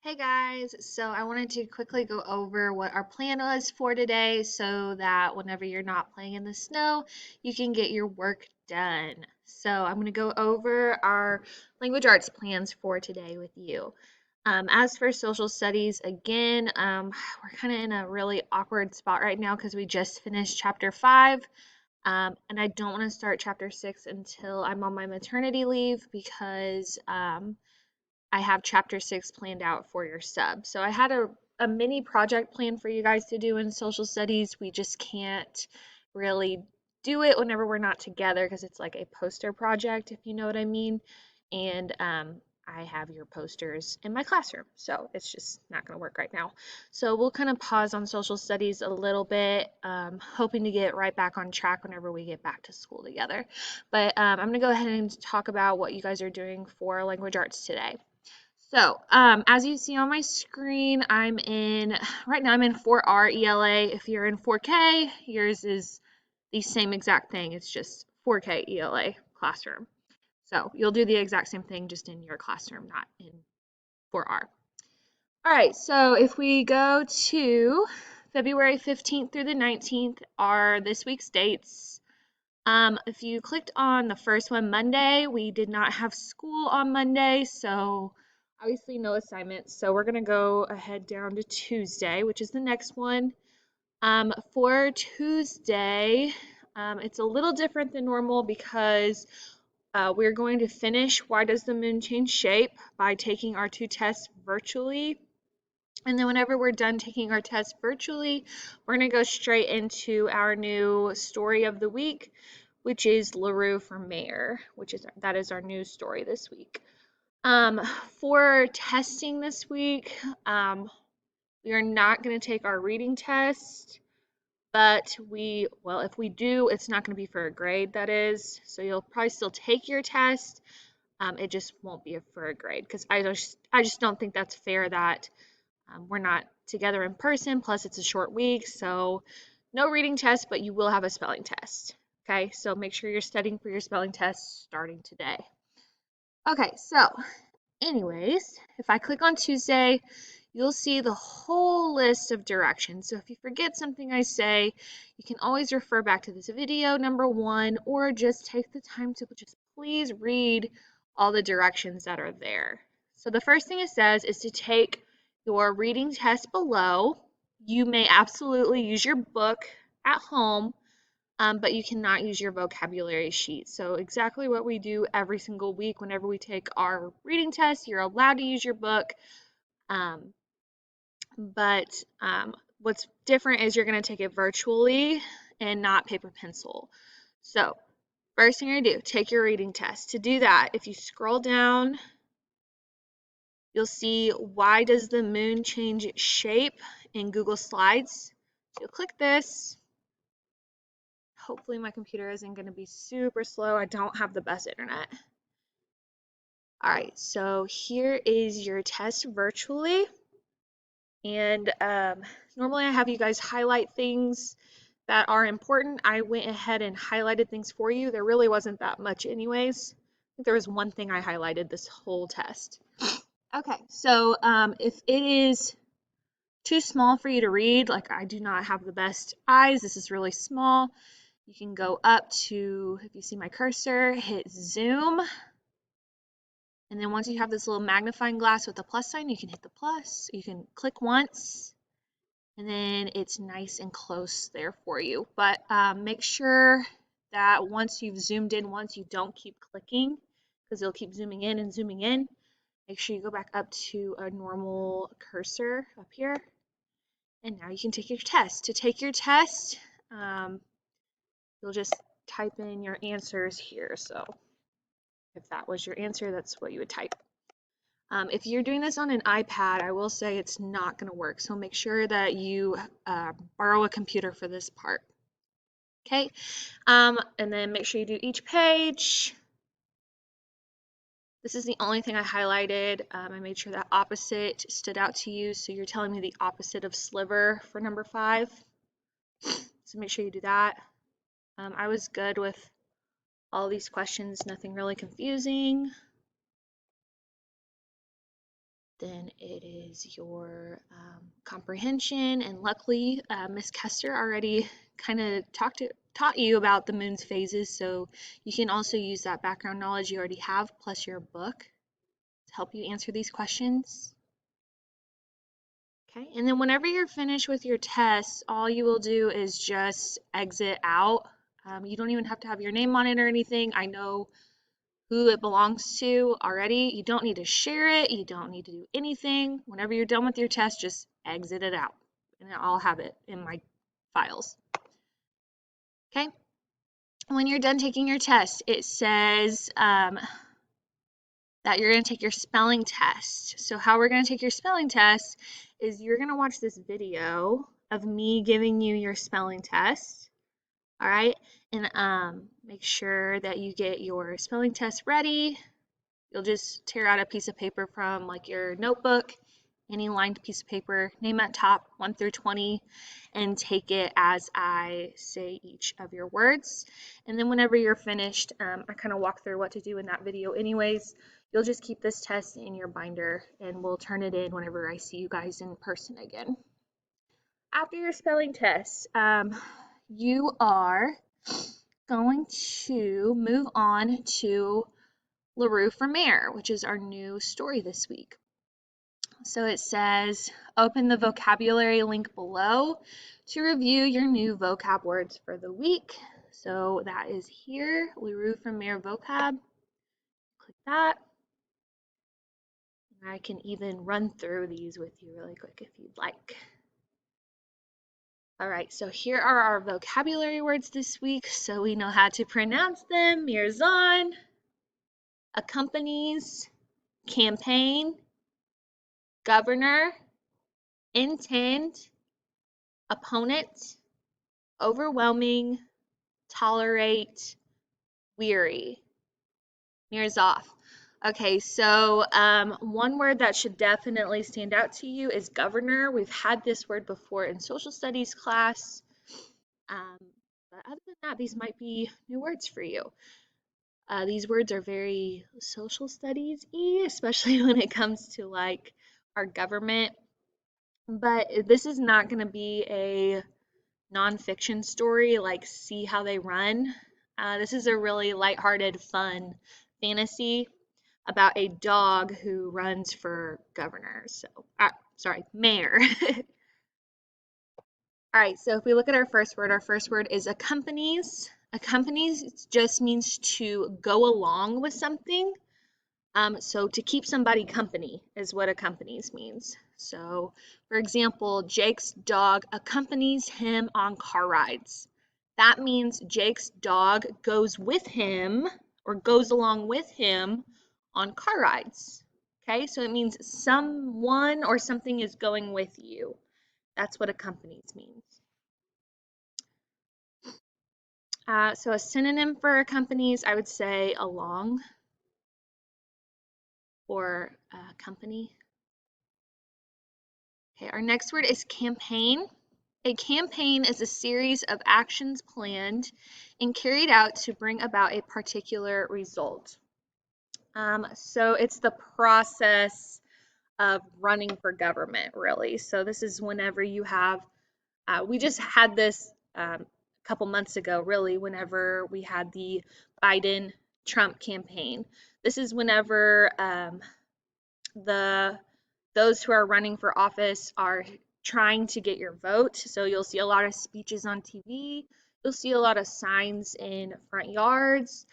Hey guys, so I wanted to quickly go over what our plan was for today so that whenever you're not playing in the snow, you can get your work done. So I'm going to go over our language arts plans for today with you. As for social studies, again, we're kind of in a really awkward spot right now because we just finished chapter 5. And I don't want to start chapter 6 until I'm on my maternity leave because I have chapter 6 planned out for your sub. So I had a mini project plan for you guys to do in social studies. We just can't really do it whenever we're not together because it's like a poster project, if you know what I mean. And I have your posters in my classroom, so it's just not going to work right now. So we'll kind of pause on social studies a little bit, hoping to get right back on track whenever we get back to school together. But I'm going to go ahead and talk about what you guys are doing for language arts today. So, as you see on my screen, right now I'm in 4R ELA. If you're in 4K, yours is the same exact thing. It's just 4K ELA classroom. So you'll do the exact same thing just in your classroom, not in 4R. All right, so if we go to February 15th through the 19th are this week's dates. If you clicked on the first one, Monday, we did not have school on Monday, so obviously no assignments. So we're going to go ahead down to Tuesday, which is the next one. For Tuesday, it's a little different than normal because we're going to finish Why Does the Moon Change Shape by taking our 2 tests virtually. And then whenever we're done taking our tests virtually, we're going to go straight into our new story of the week, which is LaRue for Mayor, that is our news story this week. Um, for testing this week, we are not going to take our reading test, but if we do, it's not going to be for a grade, that is. So you'll probably still take your test. It just won't be for a grade because I just don't think that's fair that we're not together in person. Plus, it's a short week, so no reading test, but you will have a spelling test. Okay, so make sure you're studying for your spelling test starting today. Okay, so anyways, if I click on Tuesday, you'll see the whole list of directions. So if you forget something I say, you can always refer back to this video, number 1, or just take the time to just please read all the directions that are there. So the first thing it says is to take your reading test below. You may absolutely use your book at home, but you cannot use your vocabulary sheet. So exactly what we do every single week whenever we take our reading test, you're allowed to use your book. Um, but what's different is you're going to take it virtually and not paper pencil. So first thing you're going to do, take your reading test. To do that, if you scroll down, you'll see Why Does the Moon Change Shape in Google Slides. So you'll click this. Hopefully my computer isn't going to be super slow. I don't have the best internet. All right, so here is your test virtually. And normally I have you guys highlight things that are important. I went ahead and highlighted things for you. There really wasn't that much anyways. I think there was one thing I highlighted this whole test. Okay, so if it is too small for you to read, like I do not have the best eyes, this is really small, you can go up to, if you see my cursor, hit zoom. And then once you have this little magnifying glass with the plus sign, you can hit the plus. You can click once, and then it's nice and close there for you. But make sure that once you've zoomed in once, you don't keep clicking because it'll keep zooming in and zooming in. Make sure you go back up to a normal cursor up here. And now you can take your test. To take your test, you'll just type in your answers here. So if that was your answer, that's what you would type. If you're doing this on an iPad, I will say it's not going to work. So make sure that you borrow a computer for this part. Okay, and then make sure you do each page. This is the only thing I highlighted. I made sure that opposite stood out to you. So you're telling me the opposite of sliver for number 5. So make sure you do that. I was good with all these questions, nothing really confusing. Then it is your comprehension, and luckily Miss Kester already kind of taught you about the moon's phases, so you can also use that background knowledge you already have plus your book to help you answer these questions. Okay, and then whenever you're finished with your tests, all you will do is just exit out. You don't even have to have your name on it or anything. I know who it belongs to already. You don't need to share it. You don't need to do anything. Whenever you're done with your test, just exit it out. And I'll have it in my files. Okay? When you're done taking your test, it says that you're going to take your spelling test. So how we're going to take your spelling test is you're going to watch this video of me giving you your spelling test. All right? And make sure that you get your spelling test ready. You'll just tear out a piece of paper from like your notebook, any lined piece of paper, name at top 1 through 20, and take it as I say each of your words. And then whenever you're finished, I kind of walk through what to do in that video anyways. You'll just keep this test in your binder and we'll turn it in whenever I see you guys in person again. After your spelling test, you are going to move on to LaRue for Mayor, which is our new story this week. So it says, open the vocabulary link below to review your new vocab words for the week. So that is here, LaRue for Mayor vocab. Click that. And I can even run through these with you really quick if you'd like. All right, so here are our vocabulary words this week, so we know how to pronounce them. Mirzan, accompanies, campaign, governor, intend, opponent, overwhelming, tolerate, weary. Mirrors off. Okay, so one word that should definitely stand out to you is governor. We've had this word before in social studies class. But other than that, these might be new words for you. These words are very social studies-y, especially when it comes to like our government. But this is not going to be a nonfiction story like See How They Run. This is a really lighthearted, fun fantasy about a dog who runs for governor. So, mayor. All right, so if we look at our first word is accompanies. Accompanies just means to go along with something. So to keep somebody company is what accompanies means. So, for example, Jake's dog accompanies him on car rides. That means Jake's dog goes with him or goes along with him on car rides. Okay, so it means someone or something is going with you. That's what accompanies means. So a synonym for accompanies, I would say along or company. Okay, our next word is campaign. A campaign is a series of actions planned and carried out to bring about a particular result. So it's the process of running for government, really. So this is whenever you have, we just had this a couple months ago, really, whenever we had the Biden-Trump campaign. This is whenever those who are running for office are trying to get your vote. So you'll see a lot of speeches on TV. You'll see a lot of signs in front yards,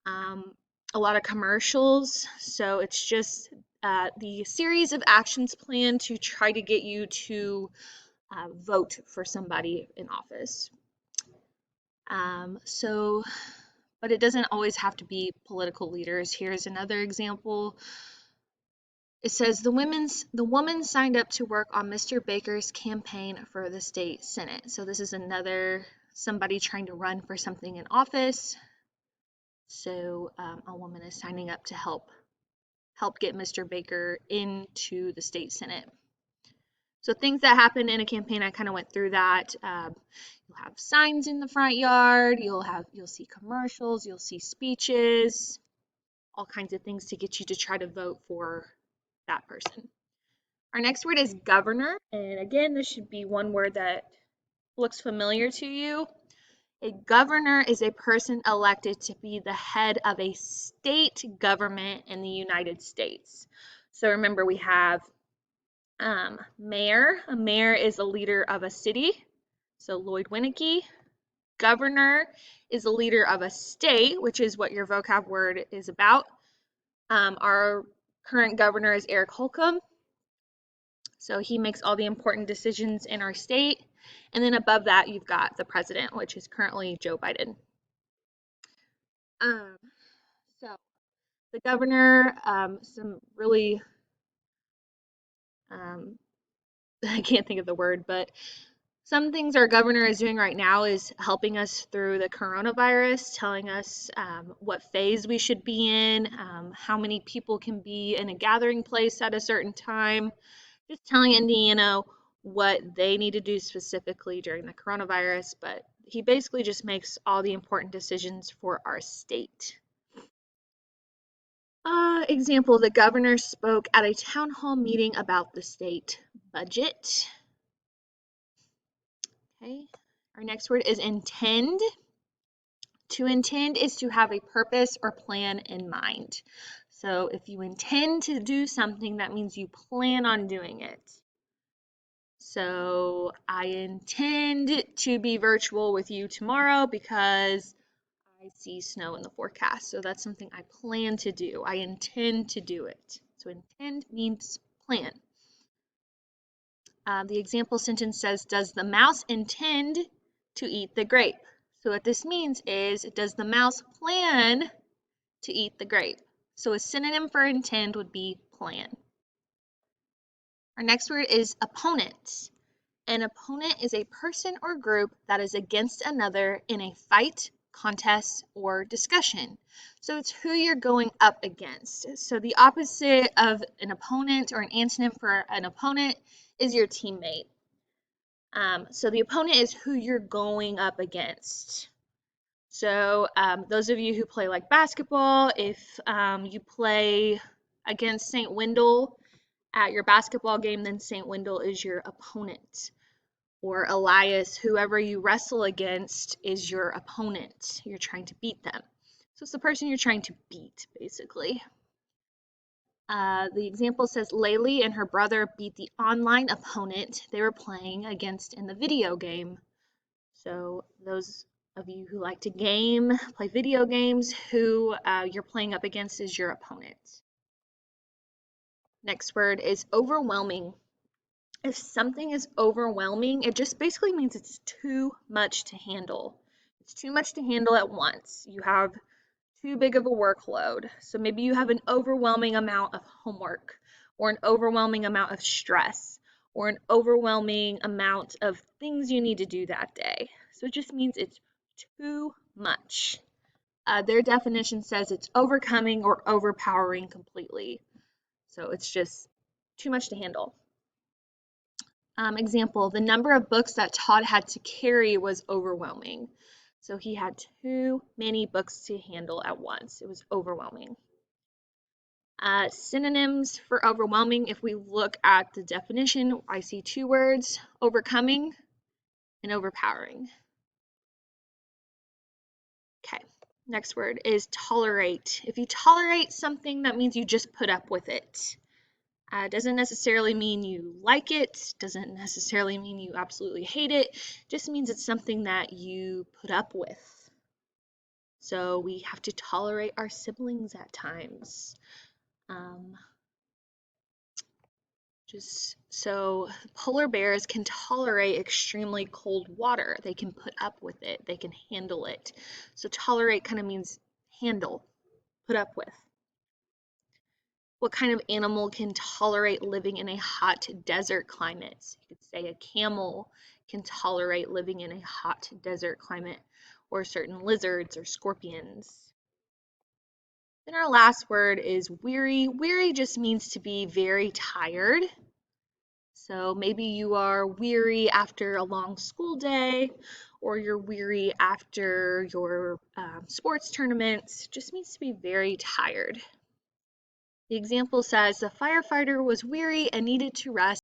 a lot of commercials. So it's just the series of actions planned to try to get you to vote for somebody in office. But it doesn't always have to be political leaders. Here's another example. It says the woman signed up to work on Mr. Baker's campaign for the state senate. So this is somebody trying to run for something in office. So a woman is signing up to help get Mr. Baker into the state senate. So things that happen in a campaign, I kind of went through that. You'll have signs in the front yard. You'll see commercials. You'll see speeches, all kinds of things to get you to try to vote for that person. Our next word is governor, and again, this should be one word that looks familiar to you. A governor is a person elected to be the head of a state government in the United States. So remember, we have mayor. A mayor is a leader of a city. So Lloyd Winnicke. Governor is a leader of a state, which is what your vocab word is about. Our current governor is Eric Holcomb. So he makes all the important decisions in our state. And then above that, you've got the president, which is currently Joe Biden. So the governor, some really, I can't think of the word, but some things our governor is doing right now is helping us through the coronavirus, telling us what phase we should be in, how many people can be in a gathering place at a certain time, just telling Indiana what they need to do specifically during the coronavirus, but he basically just makes all the important decisions for our state. Example, the governor spoke at a town hall meeting about the state budget. Okay, our next word is intend. To intend is to have a purpose or plan in mind. So if you intend to do something, that means you plan on doing it. So I intend to be virtual with you tomorrow because I see snow in the forecast. So that's something I plan to do. I intend to do it. So intend means plan. The example sentence says, does the mouse intend to eat the grape? So what this means is, does the mouse plan to eat the grape? So a synonym for intend would be plan. Our next word is opponent. An opponent is a person or group that is against another in a fight, contest, or discussion. So it's who you're going up against. So the opposite of an opponent or an antonym for an opponent is your teammate. So the opponent is who you're going up against. So those of you who play like basketball, if you play against St. Wendell at your basketball game, then St. Wendell is your opponent. Or Elias, whoever you wrestle against is your opponent. You're trying to beat them. So it's the person you're trying to beat, basically. The example says Laylee and her brother beat the online opponent they were playing against in the video game. So those of you who like to play video games, who you're playing up against is your opponent. Next word is overwhelming. If something is overwhelming, it just basically means it's too much to handle. It's too much to handle at once. You have too big of a workload. So maybe you have an overwhelming amount of homework, or an overwhelming amount of stress, or an overwhelming amount of things you need to do that day. So it just means it's too much. Their definition says it's overcoming or overpowering completely. So it's just too much to handle. Example, the number of books that Todd had to carry was overwhelming. So he had too many books to handle at once. It was overwhelming. Synonyms for overwhelming, if we look at the definition, I see two words, overcoming and overpowering. Okay, next word is tolerate. If you tolerate something, that means you just put up with it. Doesn't necessarily mean you like it, doesn't necessarily mean you absolutely hate it, just means it's something that you put up with. So we have to tolerate our siblings at times. So polar bears can tolerate extremely cold water. They can put up with it, they can handle it. So tolerate kind of means handle, put up with. What kind of animal can tolerate living in a hot desert climate? So you could say a camel can tolerate living in a hot desert climate, or certain lizards or scorpions. Then our last word is weary. Weary just means to be very tired. So maybe you are weary after a long school day, or you're weary after your sports tournaments. Just means to be very tired. The example says the firefighter was weary and needed to rest.